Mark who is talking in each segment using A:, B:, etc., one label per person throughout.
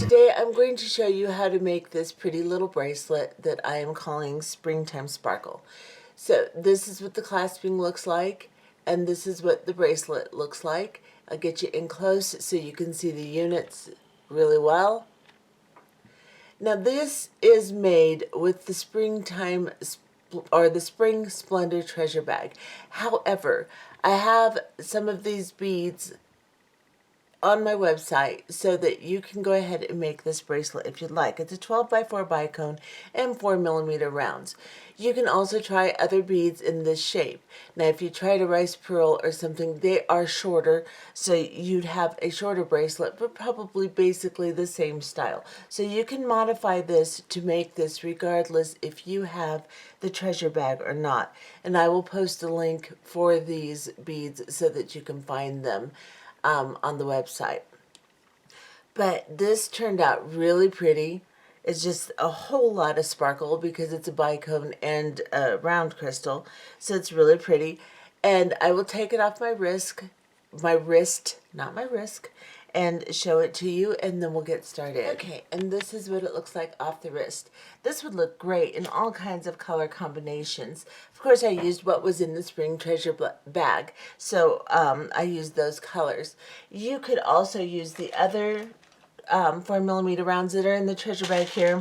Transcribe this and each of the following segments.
A: Today I'm going to show you how to make this pretty little bracelet that I am calling Springtime Sparkle. So this is what the clasping looks like, and this is what the bracelet looks like. I'll get you in close so you can see the units really well. Now this is made with the Springtime or the Spring Splendor treasure bag. However, I have some of these beads on my website so that you can go ahead and make this bracelet if you'd like. It's a 12 by 4 bicone and 4mm rounds. You can also try other beads in this shape. Now if you tried a rice pearl or something, they are shorter, so you'd have a shorter bracelet, but probably basically the same style. So you can modify this to make this regardless if you have the treasure bag or not. And I will post a link for these beads so that you can find them on the website. But this turned out really pretty. It's just a whole lot of sparkle because it's a bicone and a round crystal, so it's really pretty. And I will take it off my wrist, not my wrist, and show it to you, and then we'll get started. Okay, and this is what it looks like off the wrist. This would look great in all kinds of color combinations. Of course, I used what was in the spring treasure bag, so I used those colors. You could also use the other 4mm rounds that are in the treasure bag here.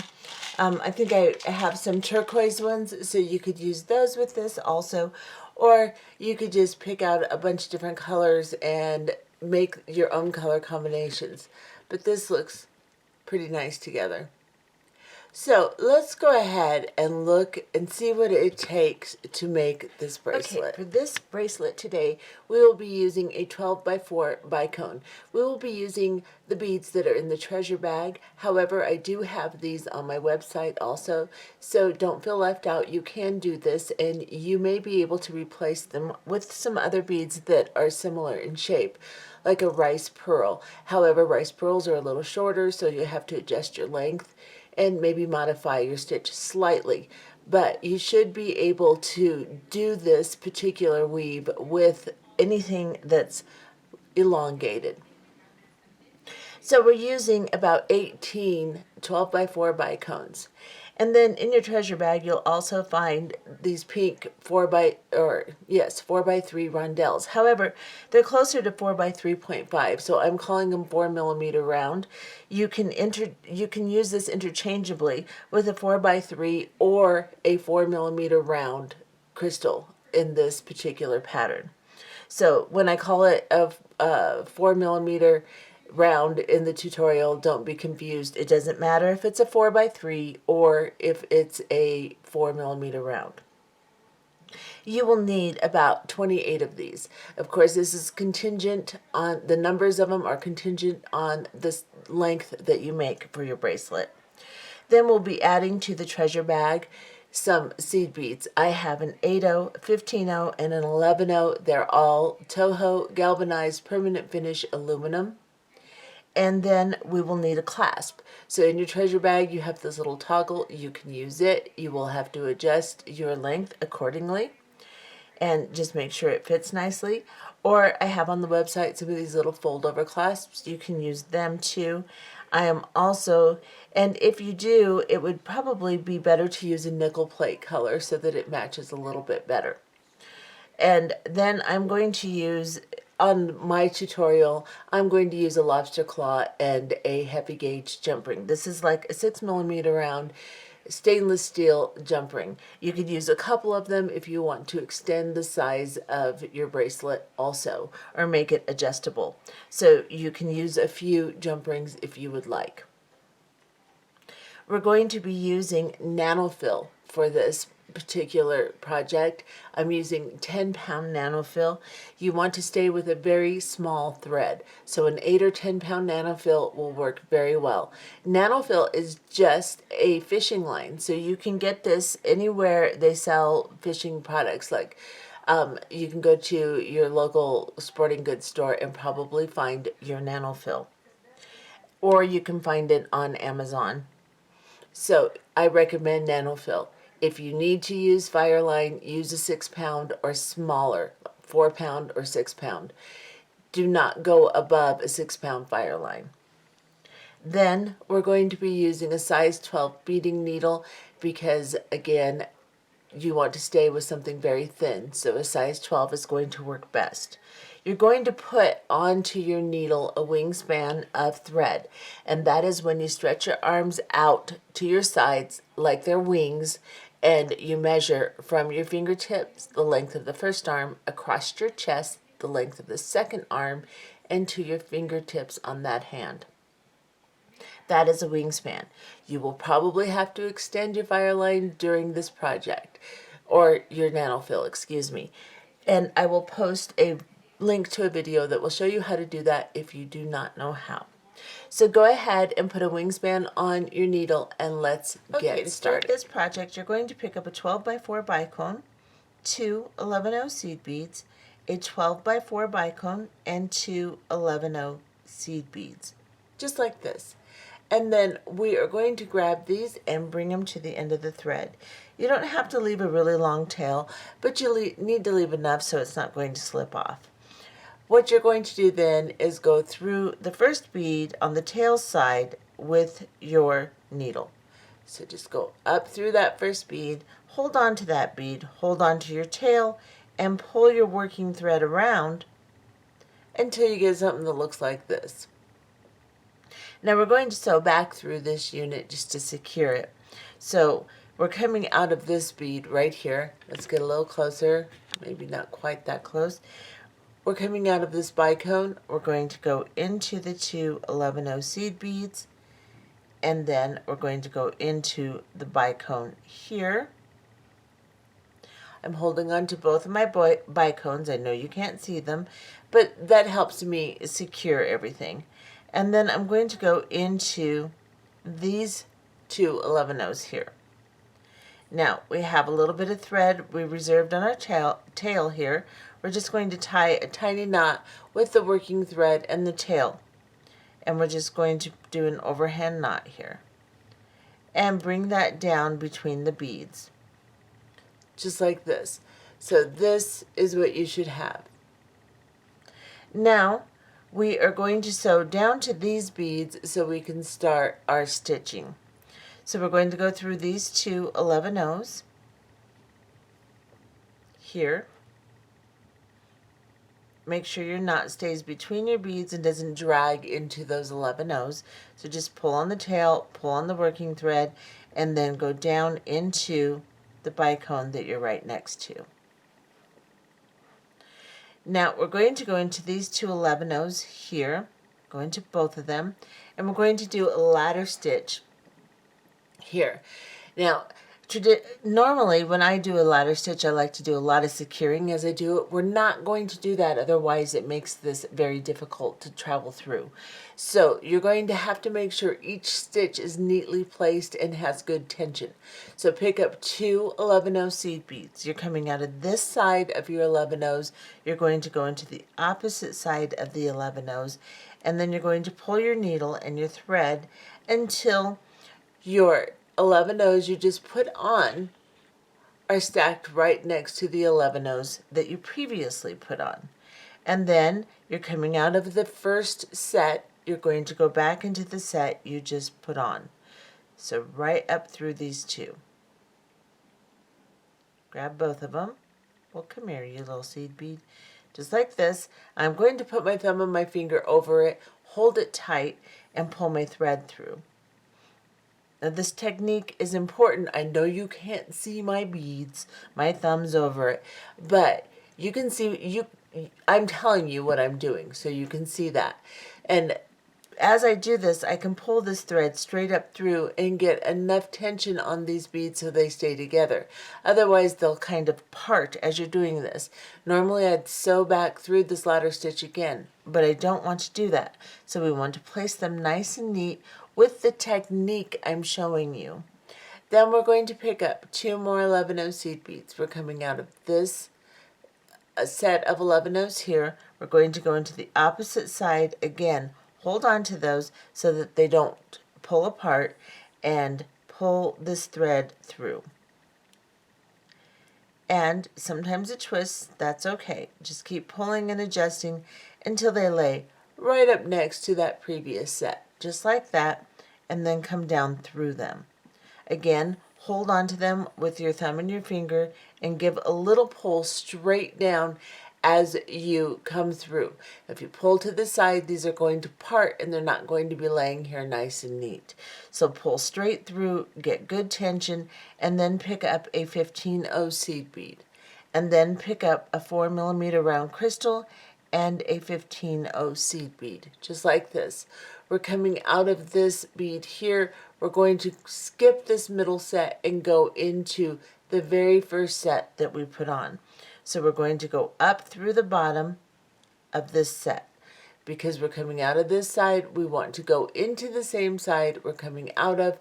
A: I think I have some turquoise ones, so you could use those with this also. Or you could just pick out a bunch of different colors and make your own color combinations. But this looks pretty nice together. So let's go ahead and look and see what it takes to make this bracelet. Okay, for this bracelet today, we will be using a 12 by 4 bicone. We will be using the beads that are in the treasure bag. However, I do have these on my website also, so don't feel left out. You can do this, and you may be able to replace them with some other beads that are similar in shape, like a rice pearl. However, rice pearls are a little shorter, so you have to adjust your length and maybe modify your stitch slightly. But you should be able to do this particular weave with anything that's elongated. So we're using about 18 12 by 4 bicones. And then in your treasure bag, you'll also find these pink 4 by 3 rondelles. However, they're closer to 4 by 3.5, so I'm calling them 4mm round. You can use this interchangeably with a 4 by 3 or a 4mm round crystal in this particular pattern. So when I call it a 4mm round in the tutorial, don't be confused. It doesn't matter if it's a 4 by 3 or if it's a 4mm round. You will need about 28 of these. Of course, this is contingent on, the numbers of them are contingent on the length that you make for your bracelet. Then we'll be adding to the treasure bag some seed beads. I have an 8/0, 15/0, and an 11/0. They're all Toho galvanized permanent finish aluminum. And then we will need a clasp. So in your treasure bag, you have this little toggle. You can use it. You will have to adjust your length accordingly and just make sure it fits nicely. Or I have on the website some of these little fold over clasps. You can use them too. I am also, and if you do, it would probably be better to use a nickel plate color so that it matches a little bit better. And then I'm going to use, on my tutorial, I'm going to use a lobster claw and a heavy gauge jump ring. This is like a 6mm round stainless steel jump ring. You could use a couple of them if you want to extend the size of your bracelet also, or make it adjustable. So you can use a few jump rings if you would like. We're going to be using Nanofil for this particular project. I'm using 10-pound Nanofil. You want to stay with a very small thread, so an 8 or 10-pound Nanofil will work very well. Nanofil is just a fishing line, so you can get this anywhere they sell fishing products. Like you can go to your local sporting goods store and probably find your Nanofil, or you can find it on Amazon. So I recommend Nanofil. If you need to use Fireline, use a 6-pound or smaller, 4-pound or 6-pound. Do not go above a 6-pound Fireline. Then we're going to be using a size 12 beading needle because, again, you want to stay with something very thin, so a size 12 is going to work best. You're going to put onto your needle a wingspan of thread, and that is when you stretch your arms out to your sides like they're wings, and you measure from your fingertips the length of the first arm across your chest, the length of the second arm, and to your fingertips on that hand. That is a wingspan. You will probably have to extend your fire line during this project, or your nanofil, excuse me. And I will post a link to a video that will show you how to do that if you do not know how. So go ahead and put a wingspan on your needle and let's get started. To start this project, you're going to pick up a 12 by 4 bicone, two 11-0 seed beads, a 12 by 4 bicone, and two 11-0 seed beads, just like this. And then we are going to grab these and bring them to the end of the thread. You don't have to leave a really long tail, but you need to leave enough so it's not going to slip off. What you're going to do then is go through the first bead on the tail side with your needle. So just go up through that first bead, hold on to that bead, hold on to your tail, and pull your working thread around until you get something that looks like this. Now we're going to sew back through this unit just to secure it. So we're coming out of this bead right here. Let's get a little closer, maybe not quite that close. We're coming out of this bicone. We're going to go into the two 11-0 seed beads, and then we're going to go into the bicone here. I'm holding on to both of my bicones. I know you can't see them, but that helps me secure everything. And then I'm going to go into these two 11-0s here. Now, we have a little bit of thread we reserved on our tail here. We're just going to tie a tiny knot with the working thread and the tail. And we're just going to do an overhand knot here. And bring that down between the beads. Just like this. So this is what you should have. Now, we are going to sew down to these beads so we can start our stitching. So we're going to go through these two 11-0s here. Make sure your knot stays between your beads and doesn't drag into those 11-0s. So just pull on the tail, pull on the working thread, and then go down into the bicone that you're right next to. Now we're going to go into these two 11-0s here, go into both of them, and we're going to do a ladder stitch here. Now, normally when I do a ladder stitch, I like to do a lot of securing as I do it. We're not going to do that, otherwise it makes this very difficult to travel through. So you're going to have to make sure each stitch is neatly placed and has good tension. So pick up two 11-0 seed beads. You're coming out of this side of your 11-0s. You're going to go into the opposite side of the 11-0s, and then you're going to pull your needle and your thread until your 11-0s you just put on are stacked right next to the 11-0s that you previously put on. And then you're coming out of the first set, you're going to go back into the set you just put on. So right up through these two. Grab both of them. Well, come here, you little seed bead. Just like this. I'm going to put my thumb and my finger over it, hold it tight, and pull my thread through. Now this technique is important. I know you can't see my beads, my thumb's over it, but you can see, I'm telling you what I'm doing, so you can see that. And as I do this, I can pull this thread straight up through and get enough tension on these beads so they stay together. Otherwise, they'll kind of part as you're doing this. Normally, I'd sew back through this ladder stitch again, but I don't want to do that. So we want to place them nice and neat with the technique I'm showing you. Then we're going to pick up two more 11-0 seed beads. We're coming out of this set of 11-0s here. We're going to go into the opposite side again. Hold on to those so that they don't pull apart, and pull this thread through. And sometimes it twists, that's okay. Just keep pulling and adjusting until they lay right up next to that previous set. just like that, and then come down through them. Again, hold on to them with your thumb and your finger and give a little pull straight down as you come through. If you pull to the side, these are going to part and they're not going to be laying here nice and neat. So pull straight through, get good tension, and then pick up a 15-0 seed bead. And then pick up a 4mm round crystal and a 15-0 seed bead, just like this. We're coming out of this bead here. We're going to skip this middle set and go into the very first set that we put on. So we're going to go up through the bottom of this set. Because we're coming out of this side, we want to go into the same side we're coming out of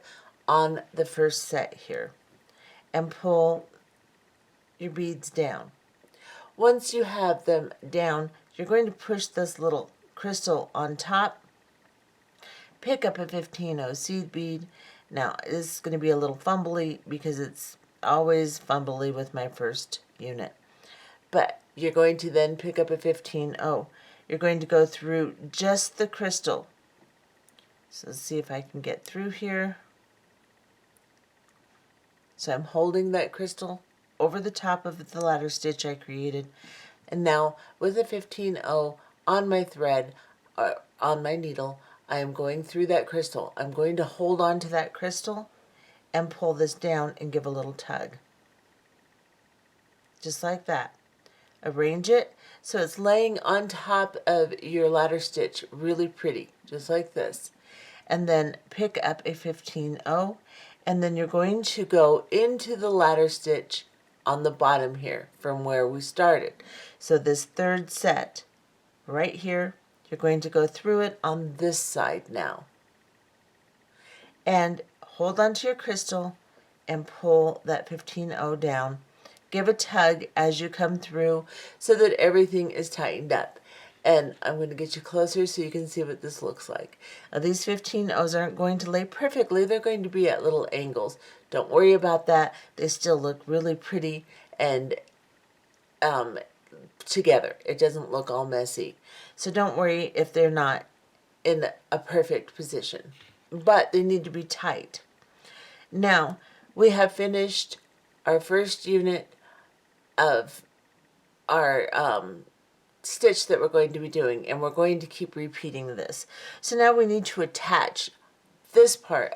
A: on the first set here. And pull your beads down. Once you have them down, you're going to push this little crystal on top, pick up a 15-0 seed bead. Now, this is going to be a little fumbly because it's always fumbly with my first unit. But you're going to then pick up a 15-0. You're going to go through just the crystal. So let's see if I can get through here. So I'm holding that crystal over the top of the ladder stitch I created. And now with a 15-0 on my thread, on my needle, I am going through that crystal. I'm going to hold on to that crystal and pull this down and give a little tug. Just like that. Arrange it so it's laying on top of your ladder stitch really pretty, just like this. And then pick up a 15-0, and then you're going to go into the ladder stitch on the bottom here from where we started. So this third set right here, you're going to go through it on this side now. And hold onto your crystal and pull that 15-0 down. Give a tug as you come through so that everything is tightened up. And I'm going to get you closer so you can see what this looks like. Now these 15-0s aren't going to lay perfectly. They're going to be at little angles. Don't worry about that. They still look really pretty and together. It doesn't look all messy. So don't worry if they're not in a perfect position. But they need to be tight. Now, we have finished our first unit of our stitch that we're going to be doing, and we're going to keep repeating this. So now we need to attach this part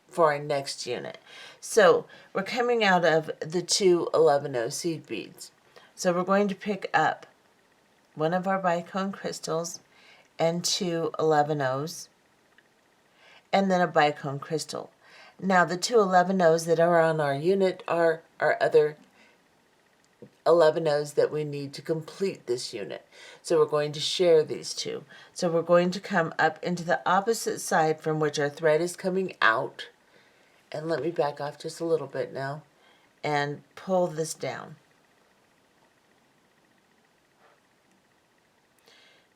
A: for our next unit. So we're coming out of the two 11-0 seed beads. So we're going to pick up one of our Bicone crystals and two 11-0s, and then a Bicone crystal. Now the two 11-0s that are on our unit are our other 11-0s that we need to complete this unit. So we're going to share these two. So we're going to come up into the opposite side from which our thread is coming out. And let me back off just a little bit now and pull this down.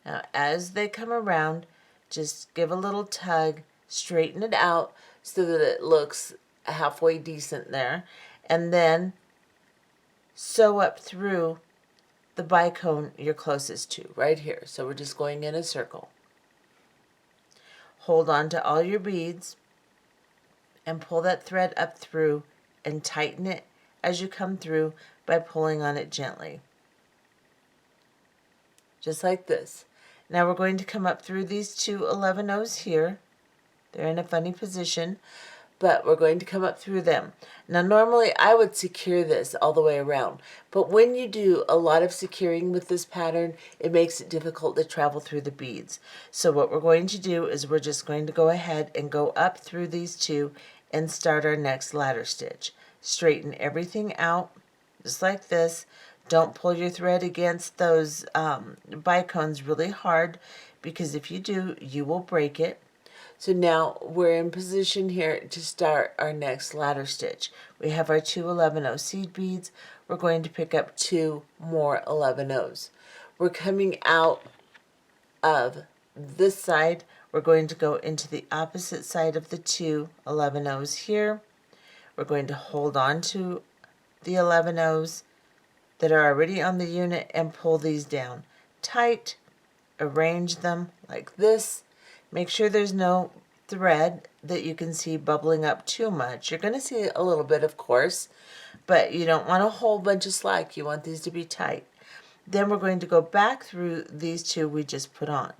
A: Now as they come around, just give a little tug, straighten it out so that it looks halfway decent there, and then sew up through the Bicone you're closest to, right here. So we're just going in a circle. Hold on to all your beads and pull that thread up through and tighten it as you come through by pulling on it gently. Just like this. Now we're going to come up through these two 11-0s here. They're in a funny position, but we're going to come up through them. Now normally I would secure this all the way around, but when you do a lot of securing with this pattern, it makes it difficult to travel through the beads. So what we're going to do is we're just going to go ahead and go up through these two and start our next ladder stitch. Straighten everything out just like this. Don't pull your thread against those bicones really hard, because if you do, you will break it. So now we're in position here to start our next ladder stitch. We have our two 11-0 seed beads. We're going to pick up two more 11-0s. We're coming out of this side. We're going to go into the opposite side of the two 11-0s here. We're going to hold on to the 11-0s that are already on the unit and pull these down tight. Arrange them like this. Make sure there's no thread that you can see bubbling up too much. You're going to see a little bit, of course, but you don't want a whole bunch of slack. You want these to be tight. Then we're going to go back through these two we just put on.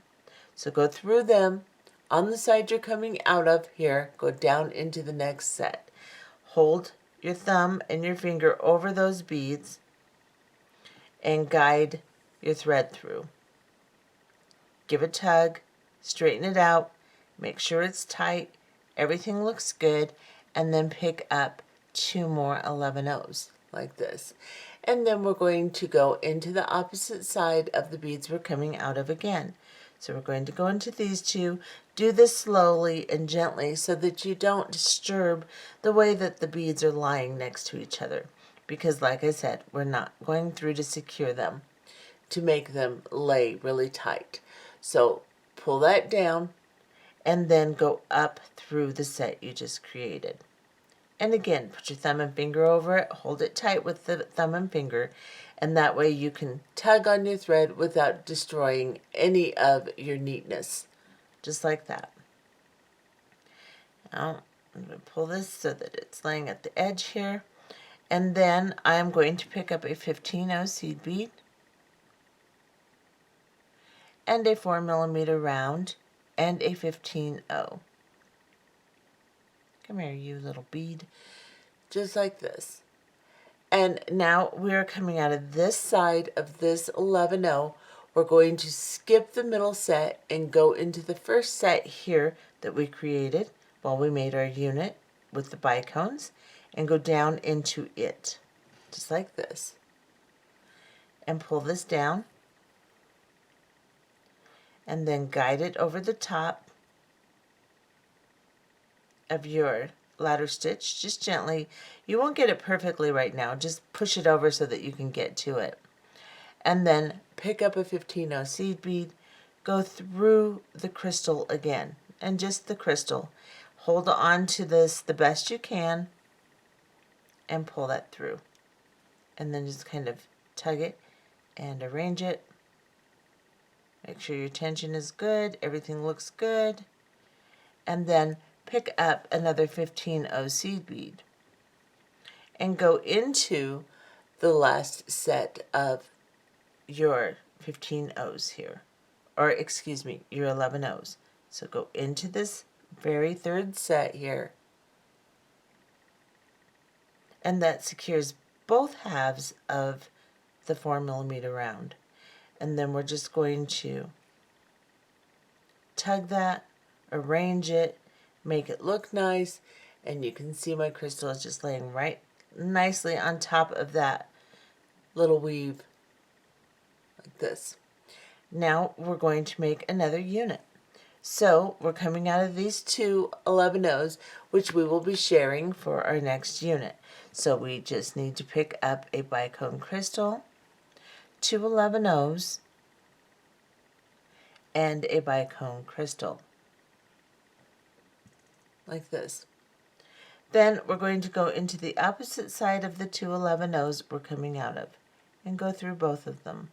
A: So go through them on the side you're coming out of here, go down into the next set. Hold your thumb and your finger over those beads and guide your thread through. Give a tug, straighten it out, make sure it's tight, everything looks good, and then pick up 2 more 11/0s like this. And then we're going to go into the opposite side of the beads we're coming out of again. So we're going to go into these two, do this slowly and gently so that you don't disturb the way that the beads are lying next to each other. Because like I said, we're not going through to secure them, to make them lay really tight. So pull that down and then go up through the set you just created. And again, put your thumb and finger over it, hold it tight with the thumb and finger, and that way you can tug on your thread without destroying any of your neatness. Just like that. Now, I'm going to pull this so that it's laying at the edge here. And then I'm going to pick up a 15/0 seed bead and a 4mm round and a 15/0. Come here, you little bead. Just like this. And now we're coming out of this side of this 11/0. We're going to skip the middle set and go into the first set here that we created while we made our unit with the bicones and go down into it. Just like this. And pull this down. And then guide it over the top of your ladder stitch, just gently. You won't get it perfectly right now, just push it over so that you can get to it. And then pick up a 15/0 seed bead, go through the crystal again, and just the crystal. Hold on to this the best you can and pull that through. And then just kind of tug it and arrange it. Make sure your tension is good, everything looks good. And then pick up another 15/0 seed bead and go into the last set of your 15/0s here, or excuse me, your 11/0s. So go into this very third set here, and that secures both halves of the 4mm round. And then we're just going to tug that, arrange it, make it look nice, and you can see my crystal is just laying right nicely on top of that little weave like this. Now we're going to make another unit. So we're coming out of these two 11/0s, which we will be sharing for our next unit. So we just need to pick up a bicone crystal, 2 11/0s, and a bicone crystal. Like this. Then we're going to go into the opposite side of the 2 11/0s we're coming out of and go through both of them.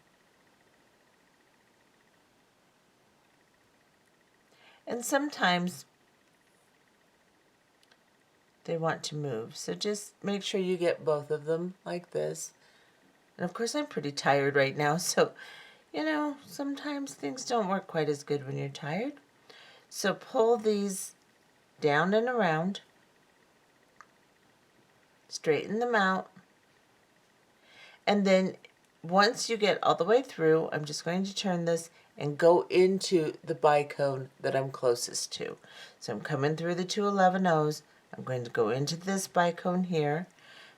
A: And sometimes they want to move, so just make sure you get both of them like this. And of course I'm pretty tired right now, so you know, sometimes things don't work quite as good when you're tired. So pull these down and around, straighten them out, and then once you get all the way through, I'm just going to turn this and go into the bicone that I'm closest to. So I'm coming through the 2 11/0s, I'm going to go into this bicone here,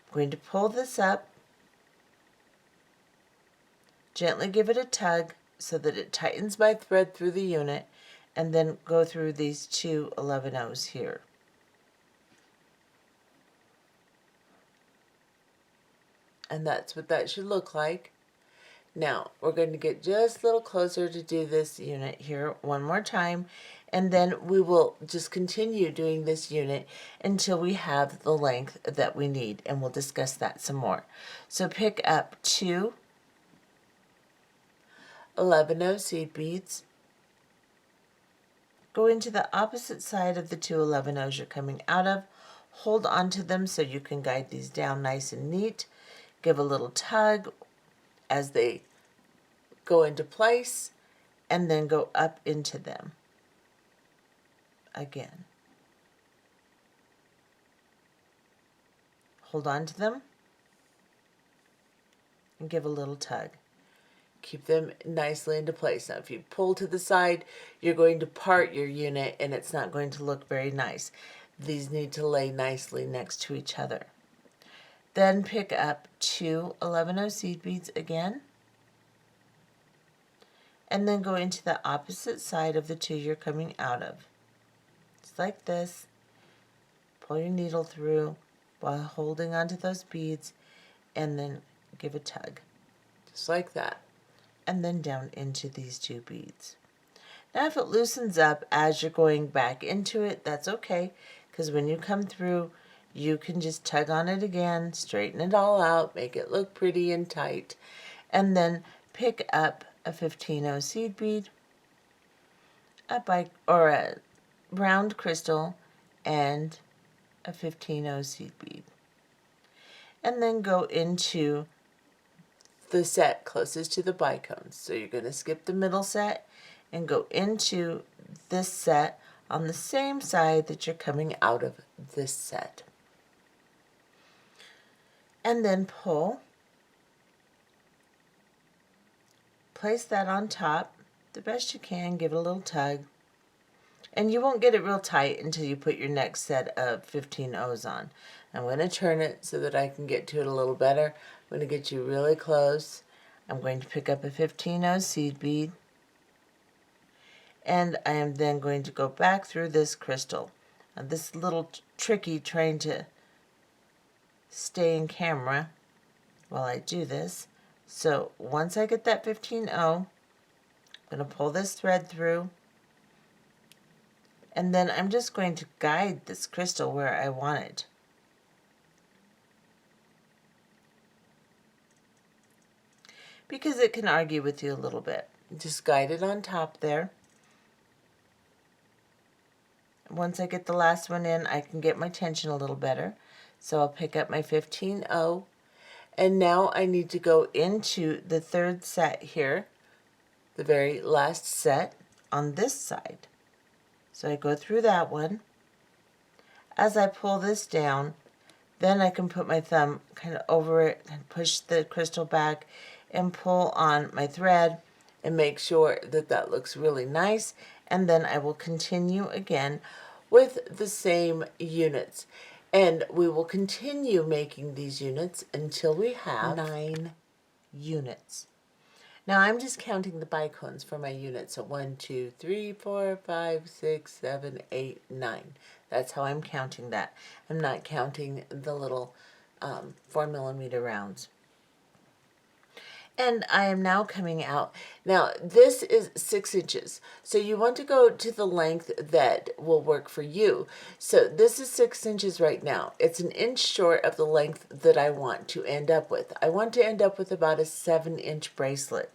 A: I'm going to pull this up, gently give it a tug so that it tightens my thread through the unit, and then go through these 2 11/0s here. And that's what that should look like. Now we're going to get just a little closer to do this unit here one more time, and then we will just continue doing this unit until we have the length that we need, and we'll discuss that some more. So pick up 2 11/0 seed beads, Go into the opposite side of the two 11-0s you're coming out of. Hold onto them so you can guide these down nice and neat. Give a little tug as they go into place, and then go up into them again. Hold on to them and give a little tug. Keep them nicely into place. Now, if you pull to the side, you're going to part your unit and it's not going to look very nice. These need to lay nicely next to each other. Then pick up two 11-0 seed beads again, and then go into the opposite side of the two you're coming out of. Just like this. Pull your needle through while holding onto those beads, and then give a tug. Just like that. And then down into these two beads. Now if it loosens up as you're going back into it, that's okay, because when you come through, you can just tug on it again, straighten it all out, make it look pretty and tight, and then pick up a 15-0 seed bead, a round crystal, and a 15-0 seed bead. And then go into the set closest to the bicones. So you're going to skip the middle set and go into this set on the same side that you're coming out of this set. And then pull. Place that on top the best you can, give it a little tug. And you won't get it real tight until you put your next set of 15-0s on. I'm going to turn it so that I can get to it a little better. I'm going to get you really close. I'm going to pick up a 15-0 seed bead. And I am then going to go back through this crystal. Now, this is a little tricky trying to stay in camera while I do this. So once I get that 15-0, I'm going to pull this thread through. And then I'm just going to guide this crystal where I want it. Because it can argue with you a little bit. Just guide it on top there. Once I get the last one in, I can get my tension a little better. So I'll pick up my 15-0. And now I need to go into the third set here, the very last set on this side. So I go through that one. As I pull this down, then I can put my thumb kind of over it and push the crystal back and pull on my thread and make sure that that looks really nice. And then I will continue again with the same units. And we will continue making these units until we have 9 units. Now I'm just counting the bicones for my units. So 1, 2, 3, 4, 5, 6, 7, 8, 9. That's how I'm counting that. I'm not counting the little 4mm rounds. And I am now coming out. Now this is 6 inches. So you want to go to the length that will work for you. So this is 6 inches right now. It's an inch short of the length that I want to end up with. I want to end up with about a 7-inch bracelet.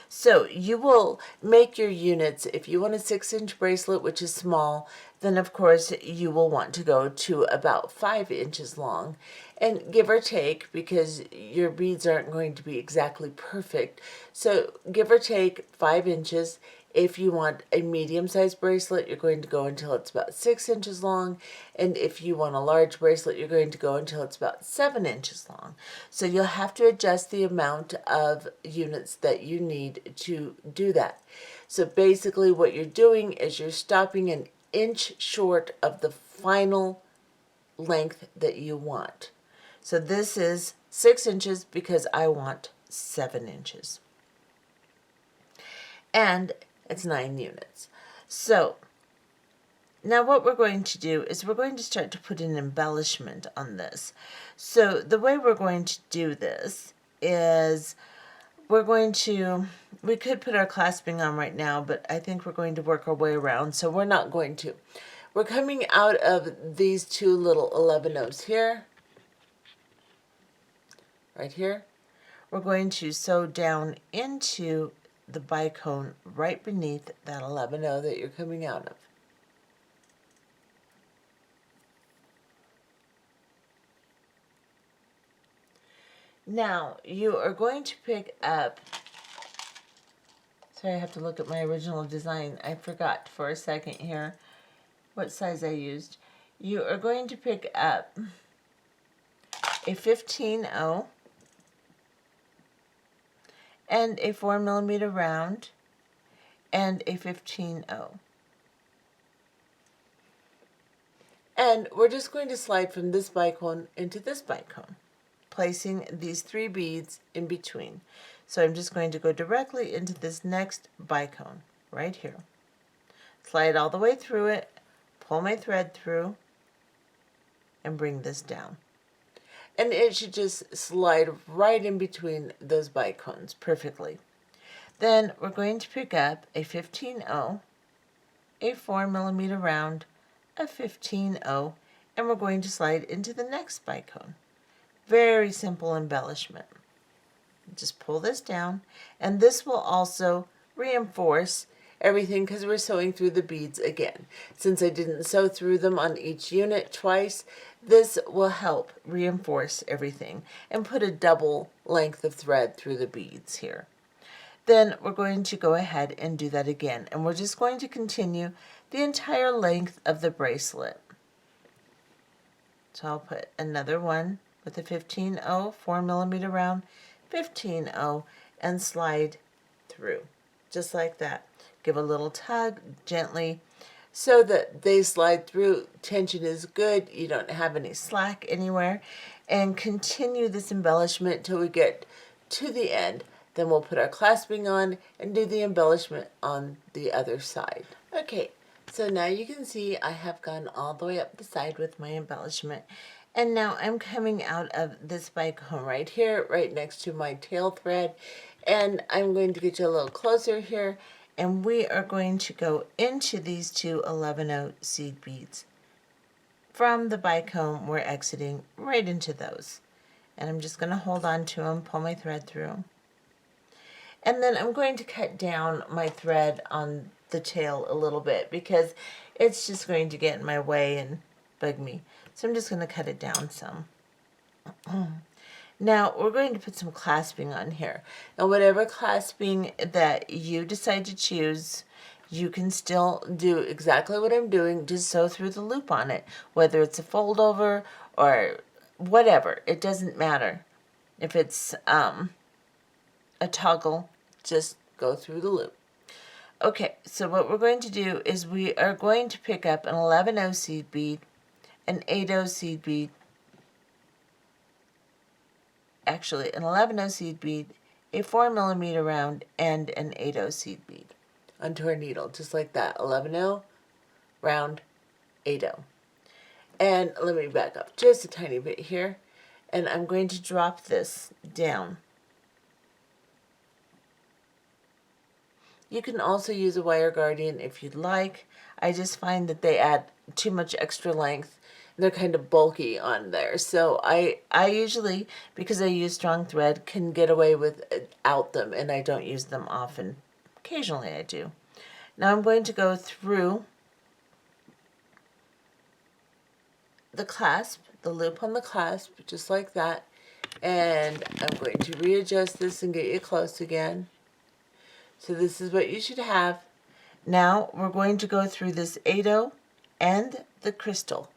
A: So you will make your units, if you want a 6-inch bracelet, which is small, then of course you will want to go to about 5 inches long. And give or take, because your beads aren't going to be exactly perfect, so give or take 5 inches. If you want a medium-sized bracelet, you're going to go until it's about 6 inches long. And if you want a large bracelet, you're going to go until it's about 7 inches long. So you'll have to adjust the amount of units that you need to do that. So basically what you're doing is you're stopping an inch short of the final length that you want. So this is 6 inches because I want 7 inches. And it's 9 units. So now what we're going to do is we're going to start to put an embellishment on this. So the way we're going to do this is we could put our clasping on right now, but I think we're going to work our way around, so we're not going to. We're coming out of these two little 11-0s here, right here. We're going to sew down into the bicone right beneath that 11-0 that you're coming out of. Now you are going to pick up, sorry I have to look at my original design, I forgot for a second here what size I used. You are going to pick up a 15-0 and a 4mm round and a 15-0. And we're just going to slide from this bicone into this bicone, placing these 3 beads in between. So I'm just going to go directly into this next bicone right here. Slide all the way through it, pull my thread through, and bring this down. And it should just slide right in between those bicones perfectly. Then we're going to pick up a 15-0, a 4mm round, a 15-0, and we're going to slide into the next bicone. Very simple embellishment. Just pull this down, and this will also reinforce everything because we're sewing through the beads again. Since I didn't sew through them on each unit twice, this will help reinforce everything and put a double length of thread through the beads here. Then we're going to go ahead and do that again, and we're just going to continue the entire length of the bracelet. So I'll put another one with a 15-0, 4mm round, 15-0, and slide through, just like that. Give a little tug gently so that they slide through. Tension is good, you don't have any slack anywhere, and continue this embellishment till we get to the end. Then we'll put our clasping on and do the embellishment on the other side. Okay, so now you can see I have gone all the way up the side with my embellishment. And now I'm coming out of this bicone right here, right next to my tail thread. And I'm going to get you a little closer here. And we are going to go into these 2 11-0 seed beads. From the bicone, we're exiting right into those. And I'm just going to hold on to them, pull my thread through. And then I'm going to cut down my thread on the tail a little bit because it's just going to get in my way and bug me. So I'm just going to cut it down some. Now we're going to put some clasping on here. Now whatever clasping that you decide to choose, you can still do exactly what I'm doing, just sew through the loop on it. Whether it's a fold over or whatever, it doesn't matter. If it's a toggle, just go through the loop. Okay, so what we're going to do is we are going to pick up an 11-0 seed bead, an 8-0 seed bead, actually an 11-0 seed bead, a 4mm round, and an 8-0 seed bead onto our needle, just like that. 11-0, round, 8-0. And let me back up just a tiny bit here, and I'm going to drop this down. You can also use a wire guardian if you'd like. I just find that they add too much extra length. They're kind of bulky on there. So I usually, because I use strong thread, can get away without them, and I don't use them often. Occasionally I do. Now I'm going to go through the clasp, the loop on the clasp, just like that. And I'm going to readjust this and get you close again. So this is what you should have. Now we're going to go through this 8-0 and the crystal,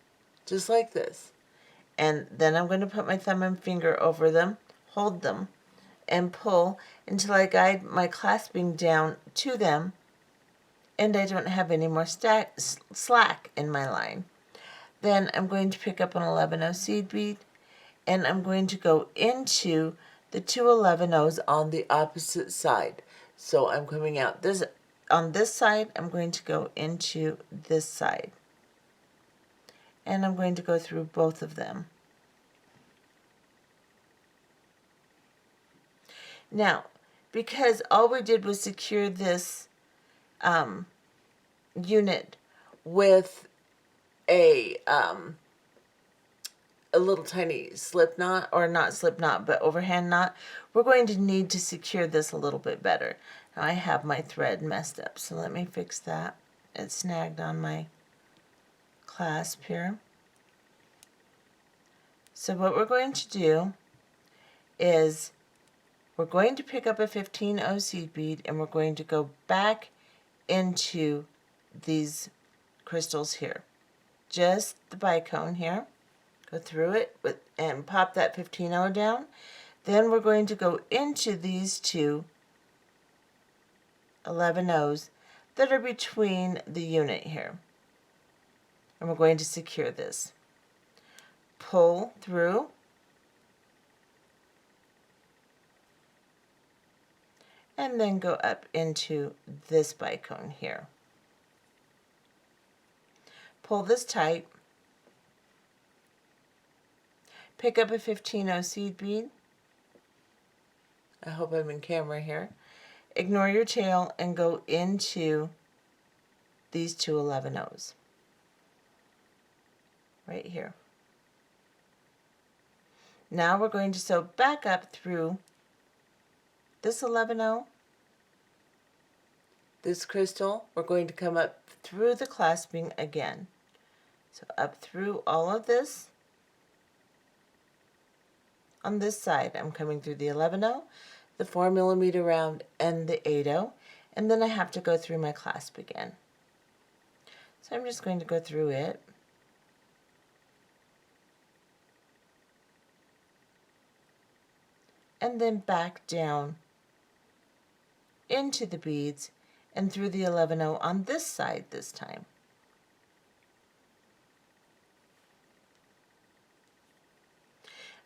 A: just like this. And then I'm going to put my thumb and finger over them, hold them, and pull until I guide my clasping down to them and I don't have any more slack in my line. Then I'm going to pick up an 11-0 seed bead and I'm going to go into the 2 11-0s on the opposite side. So I'm coming out this on this side, I'm going to go into this side. And I'm going to go through both of them. Now, because all we did was secure this unit with a little tiny slip knot, or not slip knot, but overhand knot, we're going to need to secure this a little bit better. Now I have my thread messed up, so let me fix that. It's snagged on my clasp here. So what we're going to do is we're going to pick up a 15-0 seed bead and we're going to go back into these crystals here. Just the bicone here. Go through it and pop that 15-0 down. Then we're going to go into these two 11-0s that are between the unit here. And we're going to secure this. Pull through. And then go up into this bicone here. Pull this tight. Pick up a 15-0 seed bead. I hope I'm in camera here. Ignore your tail and go into these two 11-0s. Right here. Now we're going to sew back up through this 11-0, this crystal. We're going to come up through the clasping again. So up through all of this. On this side, I'm coming through the 11-0, the 4mm round, and the 8-0, and then I have to go through my clasp again. So I'm just going to go through it. And then back down into the beads and through the 11-0 on this side this time.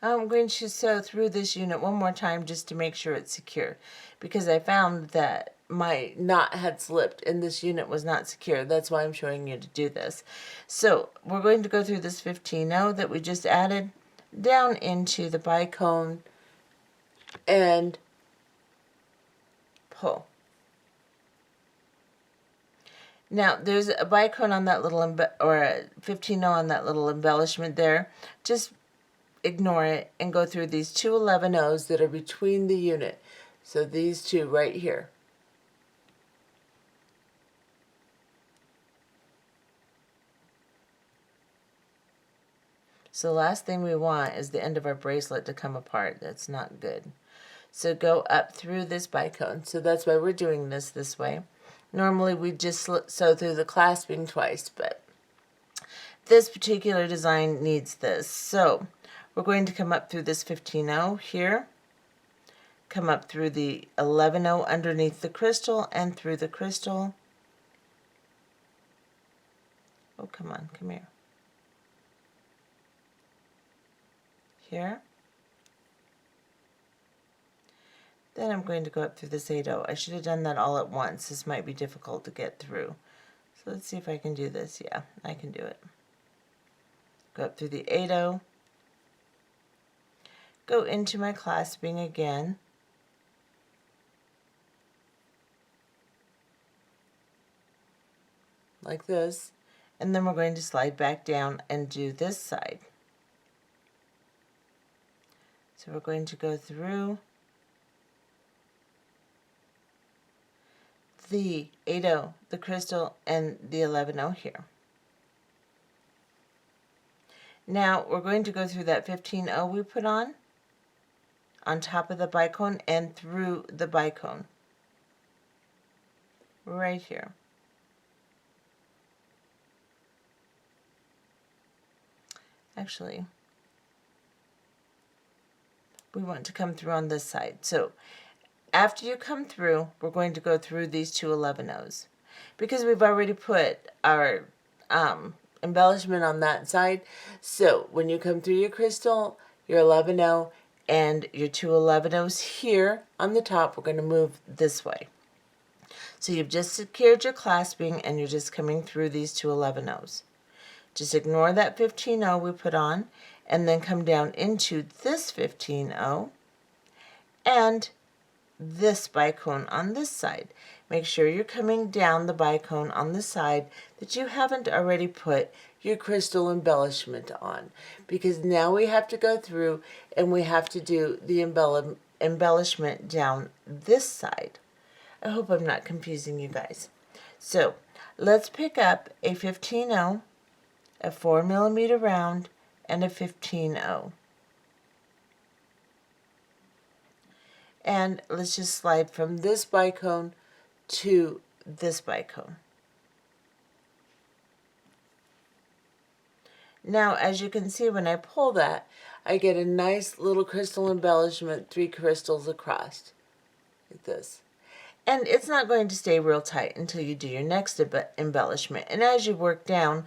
A: I'm going to sew through this unit one more time just to make sure it's secure, because I found that my knot had slipped and this unit was not secure. That's why I'm showing you to do this. So we're going to go through this 15-0 that we just added down into the bicone and pull. Now there's a bicone on that little or a 15-0 on that little embellishment there. Just ignore it and go through these two 11-0s that are between the unit. So these two right here. So the last thing we want is the end of our bracelet to come apart. That's not good. So go up through this bicone. So that's why we're doing this way. Normally we just sew through the clasping twice, but this particular design needs this. So we're going to come up through this 15-0 here, come up through the 11-0 underneath the crystal and through the crystal. Oh, come on, come here. Here. Then I'm going to go up through this 8-0. I should have done that all at once. This might be difficult to get through. So let's see if I can do this. Yeah, I can do it. Go up through the 8-0. Go into my clasping again. Like this. And then we're going to slide back down and do this side. So we're going to go through the 8-0, the crystal, and the 11-0 here. Now we're going to go through that 15-0 we put on top of the bicone and through the bicone. Right here. Actually, we want to come through on this side. So after you come through, we're going to go through these two 11-0s. Because we've already put our embellishment on that side. So when you come through your crystal, your 11-0, and your two 11-0s here on the top, we're going to move this way. So you've just secured your clasping and you're just coming through these two 11-0s. Just ignore that 15-0 we put on and then come down into this 15-0 and this bicone on this side. Make sure you're coming down the bicone on the side that you haven't already put your crystal embellishment on, because now we have to go through and we have to do the embellishment down this side. I hope I'm not confusing you guys. So let's pick up a 15-0, a 4mm round, and a 15-0. And let's just slide from this bicone to this bicone. Now, as you can see, when I pull that, I get a nice little crystal embellishment, 3 crystals across, like this. And it's not going to stay real tight until you do your next embellishment. And as you work down,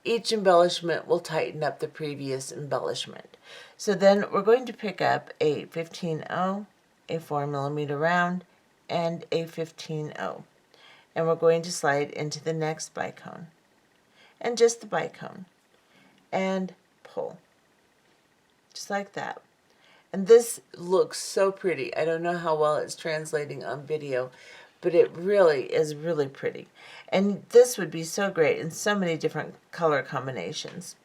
A: each embellishment will tighten up the previous embellishment. So then we're going to pick up a 15-0, a 4mm round, and a 15-0. And we're going to slide into the next bicone. And just the bicone. And pull. Just like that. And this looks so pretty. I don't know how well it's translating on video, but it really is really pretty. And this would be so great in so many different color combinations.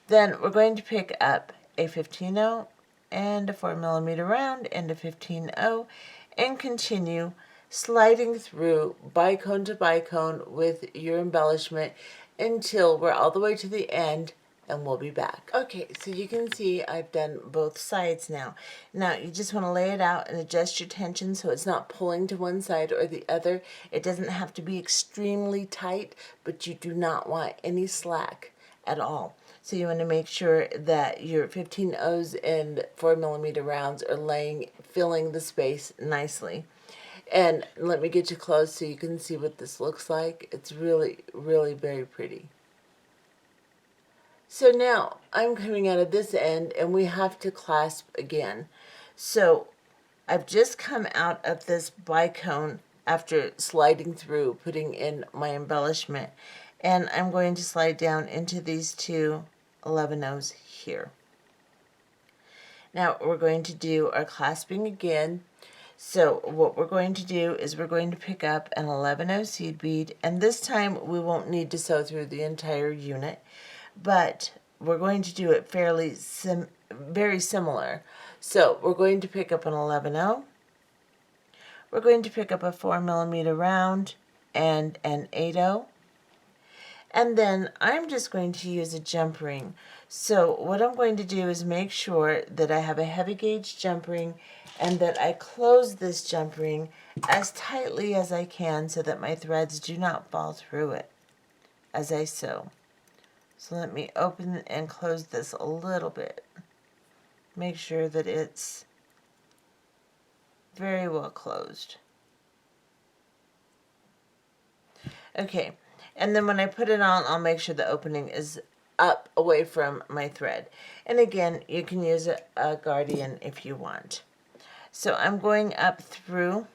A: Then we're going to pick up a 15-0 and a 4mm round and a 15-0 and continue sliding through bicone to bicone with your embellishment until we're all the way to the end, and we'll be back. Okay, so you can see I've done both sides now. Now you just want to lay it out and adjust your tension so it's not pulling to one side or the other. It doesn't have to be extremely tight, but you do not want any slack at all. So you want to make sure that your 15-0s and 4mm rounds are filling the space nicely. And let me get you close so you can see what this looks like. It's really, really very pretty. So now I'm coming out of this end and we have to clasp again. So I've just come out of this bicone after sliding through, putting in my embellishment, and I'm going to slide down into these two 11-0s here. Now we're going to do our clasping again. So what we're going to do is we're going to pick up an 11-0 seed bead, and this time we won't need to sew through the entire unit, but we're going to do it very similar. So we're going to pick up an 11-0, we're going to pick up a 4mm round and an 8-0, and then I'm just going to use a jump ring. So what I'm going to do is make sure that I have a heavy gauge jump ring and that I close this jump ring as tightly as I can so that my threads do not fall through it as I sew. So let me open and close this a little bit. Make sure that it's very well closed. Okay, and then when I put it on, I'll make sure the opening is up away from my thread. And again, you can use a guardian if you want. So I'm going up through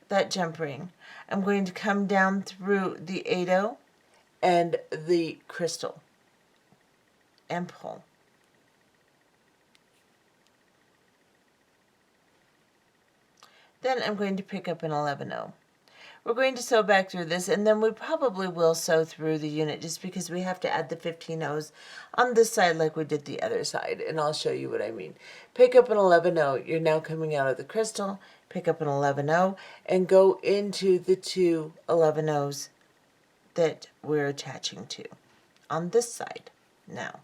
A: that jump ring. I'm going to come down through the 8-0 and the crystal and pull. Then I'm going to pick up an 11-0. We're going to sew back through this, and then we probably will sew through the unit just because we have to add the 15-0s on this side like we did the other side, and I'll show you what I mean. Pick up an 11-0. You're now coming out of the crystal. Pick up an 11-0 and go into the two 11-0s that we're attaching to on this side now.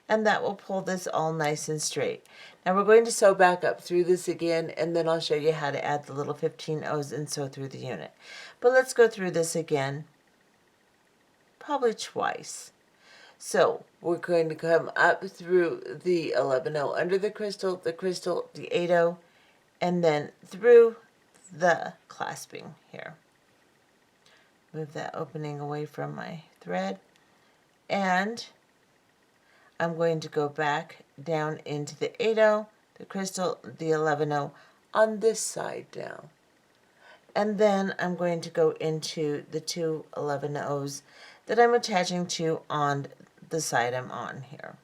A: And that will pull this all nice and straight. Now we're going to sew back up through this again, and then I'll show you how to add the little 15-0s and sew through the unit. But let's go through this again, probably twice. So we're going to come up through the 11-0 under the crystal, the 8-0, and then through the clasping here. Move that opening away from my thread, and I'm going to go back down into the 8-0, the crystal, the 11-0 on this side down. And then I'm going to go into the two 11-0s that I'm attaching to on the side I'm on here.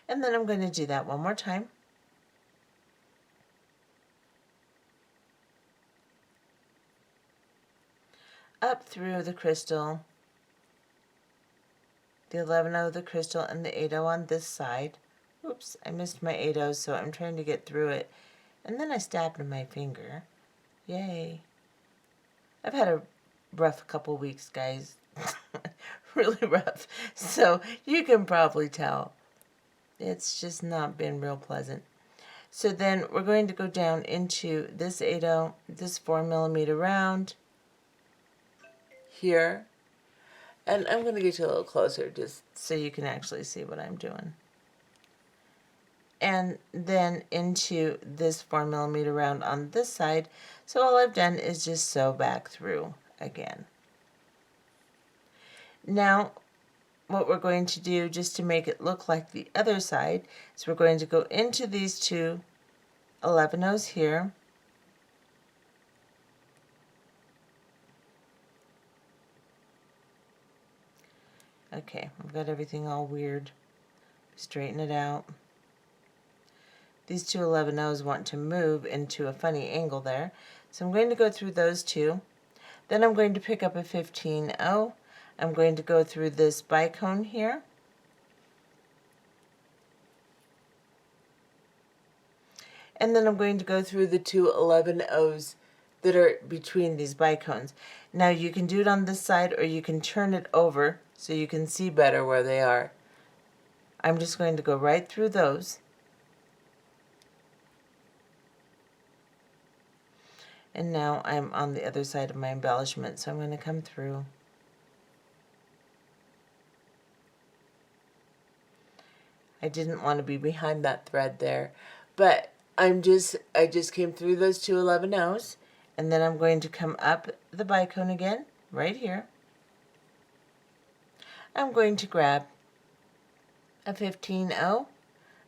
A: And then I'm going to do that one more time. Up through the crystal, the 11-0, the crystal, and the 8-0 on this side. Oops, I missed my 8-0s, so I'm trying to get through it. And then I stabbed my finger. Yay. I've had a rough couple weeks, guys. really rough. So you can probably tell it's just not been real pleasant. So then we're going to go down into this 8/0, this 4mm round here. And I'm going to get you a little closer just so you can actually see what I'm doing. And then into this 4mm round on this side. So all I've done is just sew back through again. Now what we're going to do, just to make it look like the other side, is we're going to go into these two 11/0s here, okay, I've got everything all weird, straighten it out. These two 11/0s want to move into a funny angle there, so I'm going to go through those two. Then I'm going to pick up a 15/0. I'm going to go through this bicone here, and then I'm going to go through the two 11/0s that are between these bicones. Now you can do it on this side, or you can turn it over so you can see better where they are. I'm just going to go right through those. And now I'm on the other side of my embellishment, so I'm going to come through. I didn't want to be behind that thread there, but I just came through those two 11/0s, and then I'm going to come up the bicone again, right here. I'm going to grab a 15/0.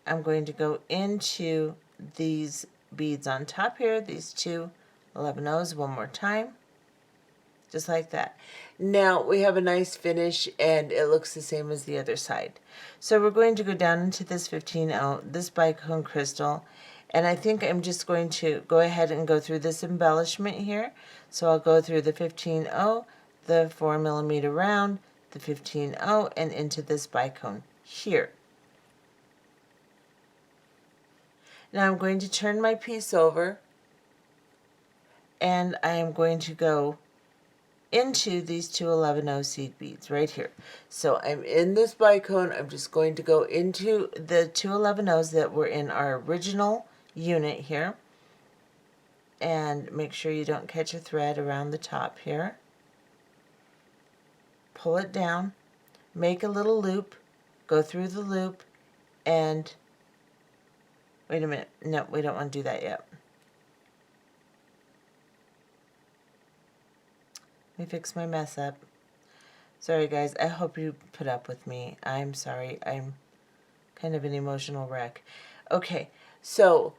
A: I'm going to go into these beads on top here, these two 11/0s one more time, just like that. Now we have a nice finish and it looks the same as the other side. So we're going to go down into this 15/0, this bicone crystal, and I think I'm just going to go ahead and go through this embellishment here. So I'll go through the 15/0, the 4mm round, the 15/0, and into this bicone here. Now I'm going to turn my piece over, and I am going to go into these two 11/0 seed beads right here. So I'm in this bicone. I'm just going to go into the two 11/0s that were in our original unit here, and make sure you don't catch a thread around the top here. Pull it down, make a little loop, go through the loop, and wait a minute, no, we don't want to do that yet. Let me fix my mess up. Sorry guys, I hope you put up with me. I'm sorry, I'm kind of an emotional wreck. Okay, so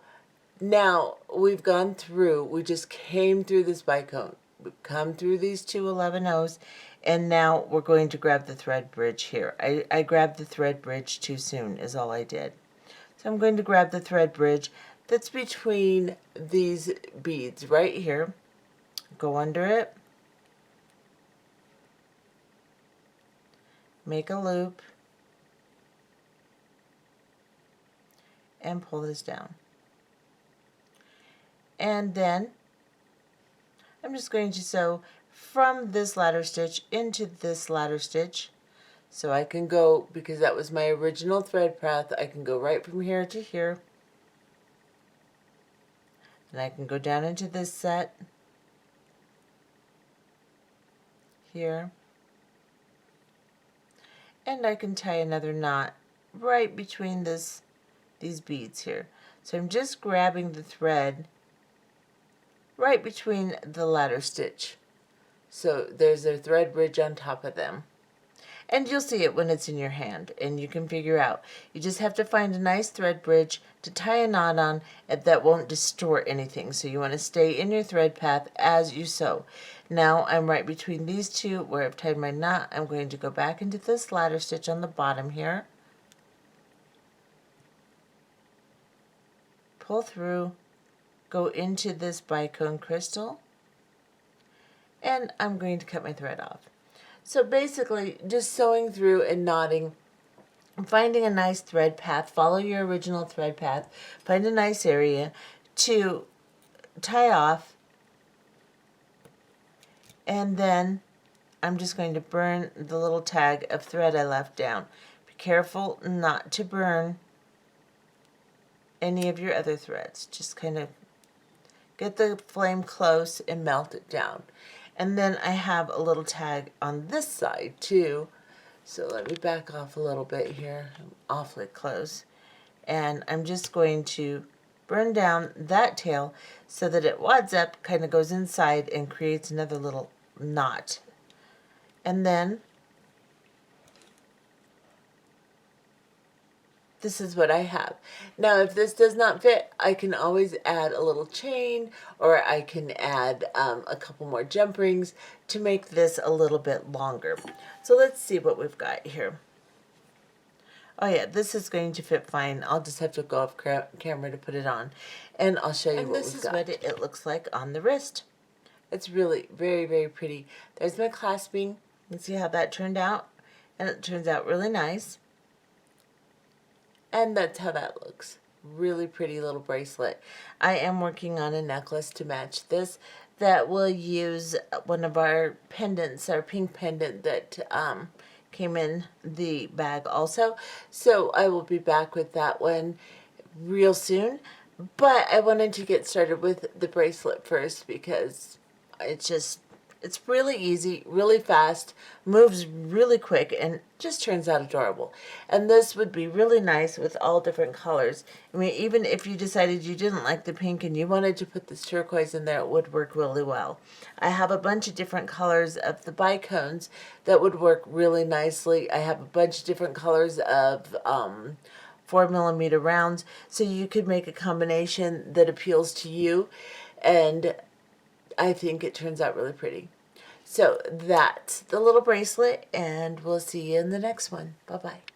A: now we've gone through, we just came through this bicone. We've come through these two 11/0s, and now we're going to grab the thread bridge here. I grabbed the thread bridge too soon is all I did. So I'm going to grab the thread bridge that's between these beads right here, go under it, make a loop, and pull this down. And then I'm just going to sew from this ladder stitch into this ladder stitch. So I can go, because that was my original thread path, I can go right from here to here. And I can go down into this set here. And I can tie another knot right between these beads here. So I'm just grabbing the thread right between the ladder stitch. So there's a thread bridge on top of them. And you'll see it when it's in your hand, and you can figure out. You just have to find a nice thread bridge to tie a knot on that won't distort anything. So you want to stay in your thread path as you sew. Now I'm right between these two where I've tied my knot. I'm going to go back into this ladder stitch on the bottom here. Pull through, go into this bicone crystal, and I'm going to cut my thread off. So basically, just sewing through and knotting, finding a nice thread path, follow your original thread path, find a nice area to tie off, and then I'm just going to burn the little tag of thread I left down. Be careful not to burn any of your other threads. Just kind of get the flame close and melt it down. And then I have a little tag on this side too. So let me back off a little bit here. I'm awfully close. And I'm just going to burn down that tail so that it wads up, kind of goes inside and creates another little knot. And then this is what I have. Now, if this does not fit, I can always add a little chain, or I can add a couple more jump rings to make this a little bit longer. So let's see what we've got here. Oh yeah, this is going to fit fine. I'll just have to go off camera to put it on, and I'll show you what we've got. And this is what it looks like on the wrist. It's really very, very pretty. There's my clasping. You can see how that turned out, and it turns out really nice. And that's how that looks. Really pretty little bracelet. I am working on a necklace to match this that will use one of our pendants, our pink pendant that came in the bag also. So I will be back with that one real soon. But I wanted to get started with the bracelet first because it's really easy, really fast, moves really quick, and just turns out adorable. And this would be really nice with all different colors. I mean, even if you decided you didn't like the pink and you wanted to put this turquoise in there, it would work really well. I have a bunch of different colors of the bicones that would work really nicely. I have a bunch of different colors of 4mm rounds, so you could make a combination that appeals to you, and I think it turns out really pretty. So that's the little bracelet, and we'll see you in the next one. Bye-bye.